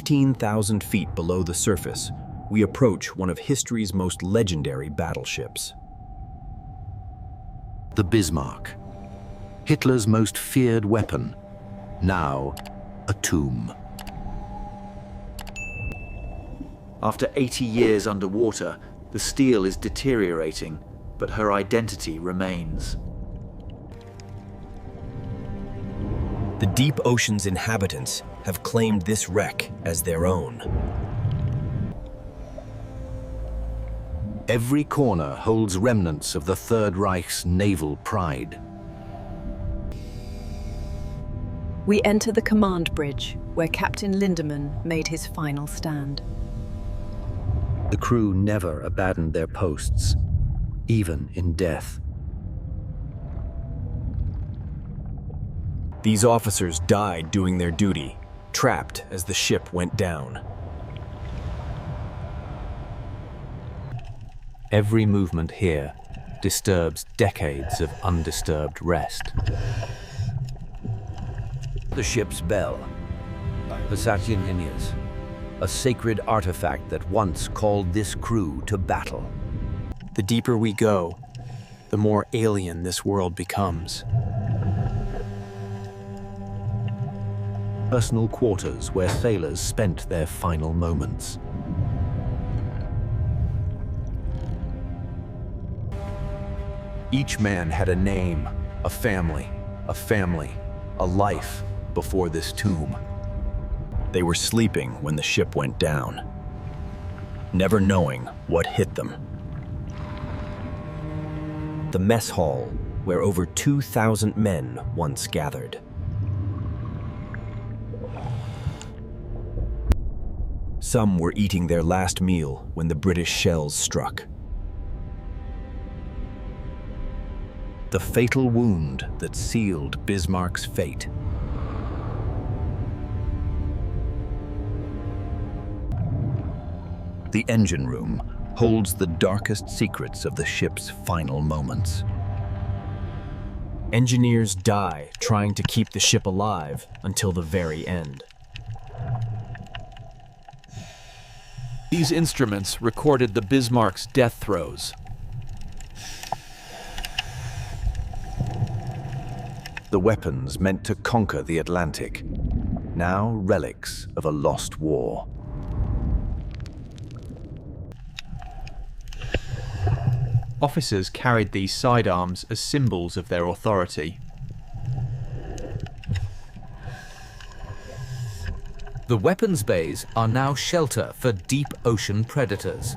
15,000 feet below the surface, we approach one of history's most legendary battleships. The Bismarck, Hitler's most feared weapon, now a tomb. After 80 years underwater, the steel is deteriorating, but her identity remains. The deep ocean's inhabitants have claimed this wreck as their own. Every corner holds remnants of the Third Reich's naval pride. We enter the command bridge, where Captain Lindemann made his final stand. The crew never abandoned their posts, even in death. These officers died doing their duty, trapped as the ship went down. Every movement here disturbs decades of undisturbed rest. The ship's bell, the insignias, a sacred artifact that once called this crew to battle. The deeper we go, the more alien this world becomes. Personal quarters where sailors spent their final moments. Each man had a name, a family, a life before this tomb. They were sleeping when the ship went down, never knowing what hit them. The mess hall, where over 2,000 men once gathered. Some were eating their last meal when the British shells struck. The fatal wound that sealed Bismarck's fate. The engine room holds the darkest secrets of the ship's final moments. Engineers die trying to keep the ship alive until the very end. These instruments recorded the Bismarck's death throes. The weapons meant to conquer the Atlantic, now relics of a lost war. Officers carried these sidearms as symbols of their authority. The weapons bays are now shelter for deep ocean predators.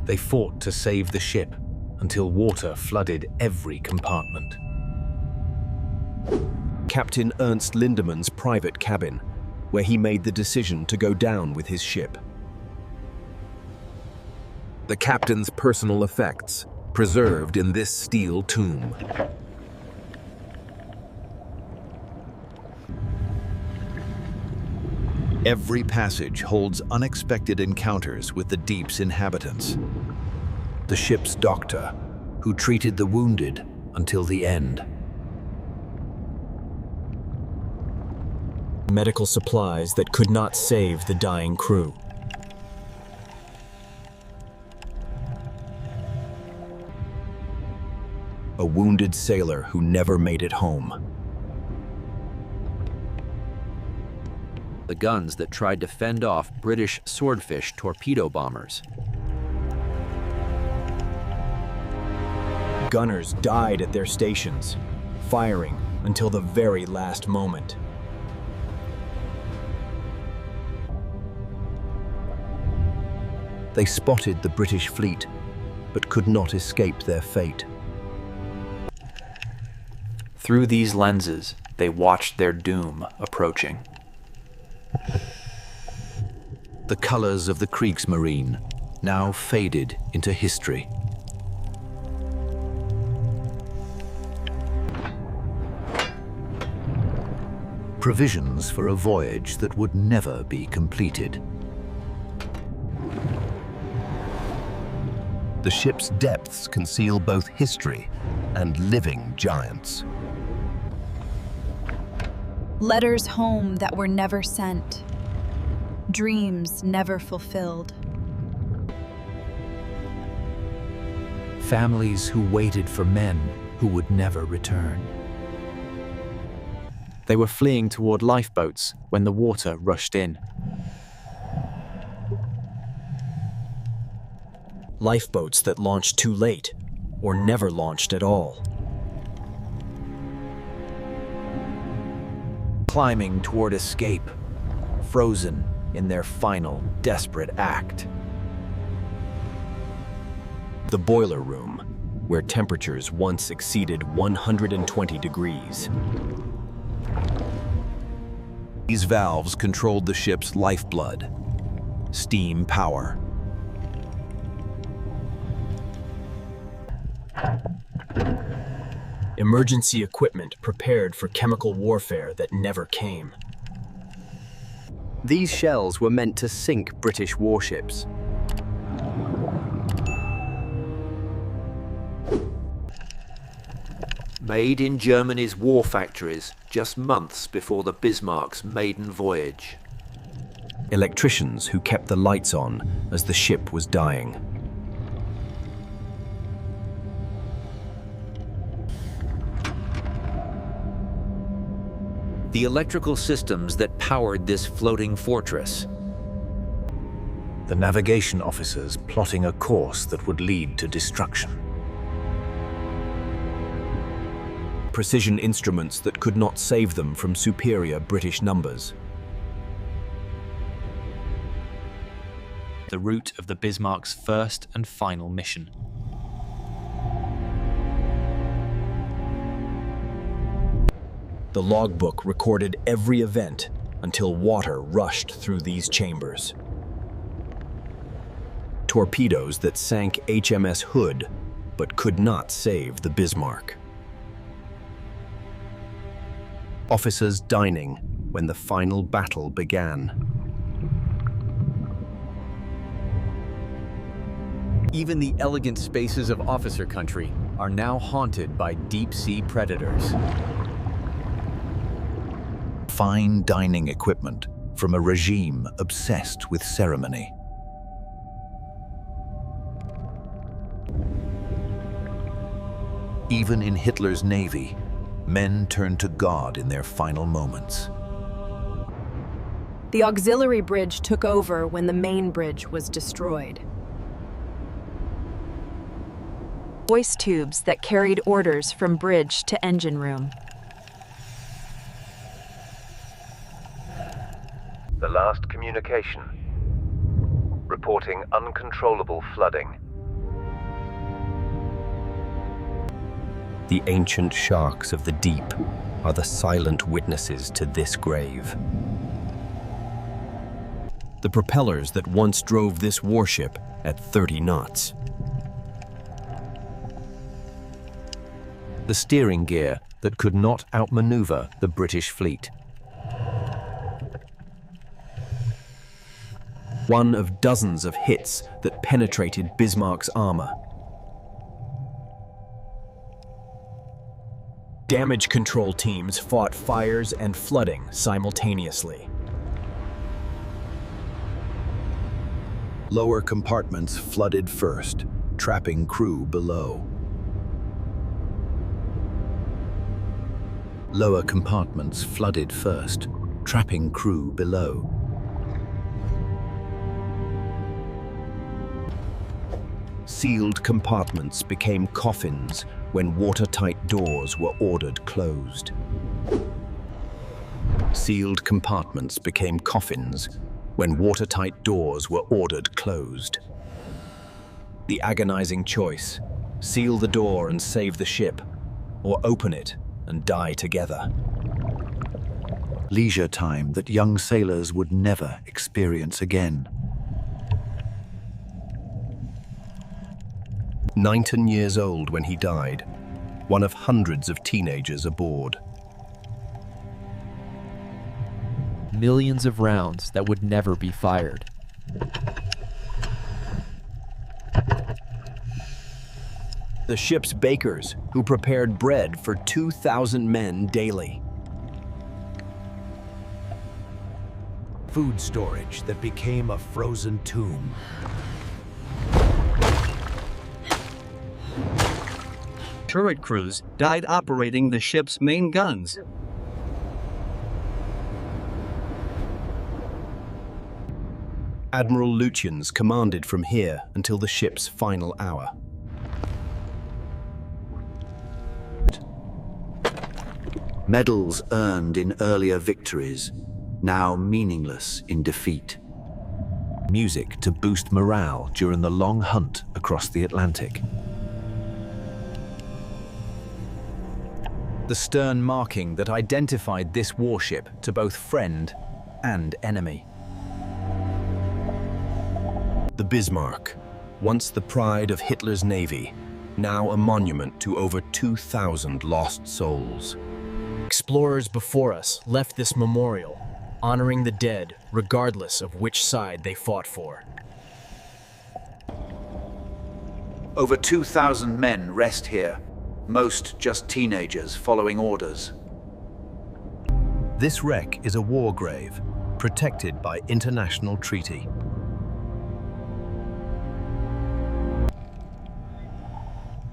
They fought to save the ship until water flooded every compartment. Captain Ernst Lindemann's private cabin, where he made the decision to go down with his ship. The captain's personal effects, preserved in this steel tomb. Every passage holds unexpected encounters with the deep's inhabitants. The ship's doctor, who treated the wounded until the end. Medical supplies that could not save the dying crew. A wounded sailor who never made it home. The guns that tried to fend off British swordfish torpedo bombers. Gunners died at their stations, firing until the very last moment. They spotted the British fleet, but could not escape their fate. Through these lenses, they watched their doom approaching. The colors of the Kriegsmarine, now faded into history. Provisions for a voyage that would never be completed. The ship's depths conceal both history and living giants. Letters home that were never sent. Dreams never fulfilled. Families who waited for men who would never return. They were fleeing toward lifeboats when the water rushed in. Lifeboats that launched too late or never launched at all. Climbing toward escape, frozen in their final desperate act. The boiler room, where temperatures once exceeded 120 degrees. These valves controlled the ship's lifeblood, steam power. Emergency equipment prepared for chemical warfare that never came. These shells were meant to sink British warships. Made in Germany's war factories just months before the Bismarck's maiden voyage. Electricians who kept the lights on as the ship was dying. The electrical systems that powered this floating fortress. The navigation officers plotting a course that would lead to destruction. Precision instruments that could not save them from superior British numbers. The route of the Bismarck's first and final mission. The logbook recorded every event until water rushed through these chambers. Torpedoes that sank HMS Hood, but could not save the Bismarck. Officers dining when the final battle began. Even the elegant spaces of officer country are now haunted by deep-sea predators. Fine dining equipment from a regime obsessed with ceremony. Even in Hitler's navy, men turned to God in their final moments. The auxiliary bridge took over when the main bridge was destroyed. Voice tubes that carried orders from bridge to engine room. The last communication. Reporting uncontrollable flooding. The ancient sharks of the deep are the silent witnesses to this grave. The propellers that once drove this warship at 30 knots. The steering gear that could not outmaneuver the British fleet. One of dozens of hits that penetrated Bismarck's armor. Damage control teams fought fires and flooding simultaneously. Lower compartments flooded first, trapping crew below. Lower compartments flooded first, trapping crew below. Sealed compartments became coffins when watertight doors were ordered closed. Sealed compartments became coffins when watertight doors were ordered closed. The agonizing choice: seal the door and save the ship, or open it and die together. Leisure time that young sailors would never experience again. 19 years old when he died, one of hundreds of teenagers aboard. Millions of rounds that would never be fired. The ship's bakers, who prepared bread for 2,000 men daily. Food storage that became a frozen tomb. Turret crews died operating the ship's main guns. Admiral Lutyens commanded from here until the ship's final hour. Medals earned in earlier victories, now meaningless in defeat. Music to boost morale during the long hunt across the Atlantic. The stern marking that identified this warship to both friend and enemy. The Bismarck, once the pride of Hitler's navy, now a monument to over 2,000 lost souls. Explorers before us left this memorial, honoring the dead regardless of which side they fought for. Over 2,000 men rest here, most just teenagers following orders. This wreck is a war grave, protected by international treaty.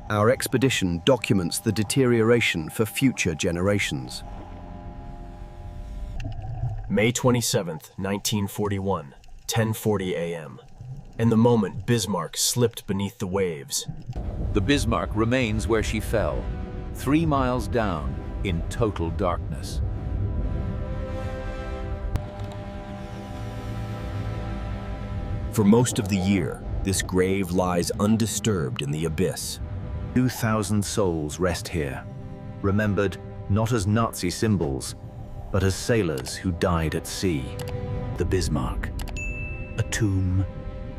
Our expedition documents the deterioration for future generations. May 27th, 1941, 10:40 a.m. In the moment Bismarck slipped beneath the waves. The Bismarck remains where she fell, 3 miles down in total darkness. For most of the year, this grave lies undisturbed in the abyss. 2,000 souls rest here, remembered not as Nazi symbols, but as sailors who died at sea. The Bismarck, a tomb,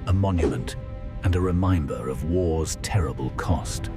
a monument, and a reminder of war's terrible cost.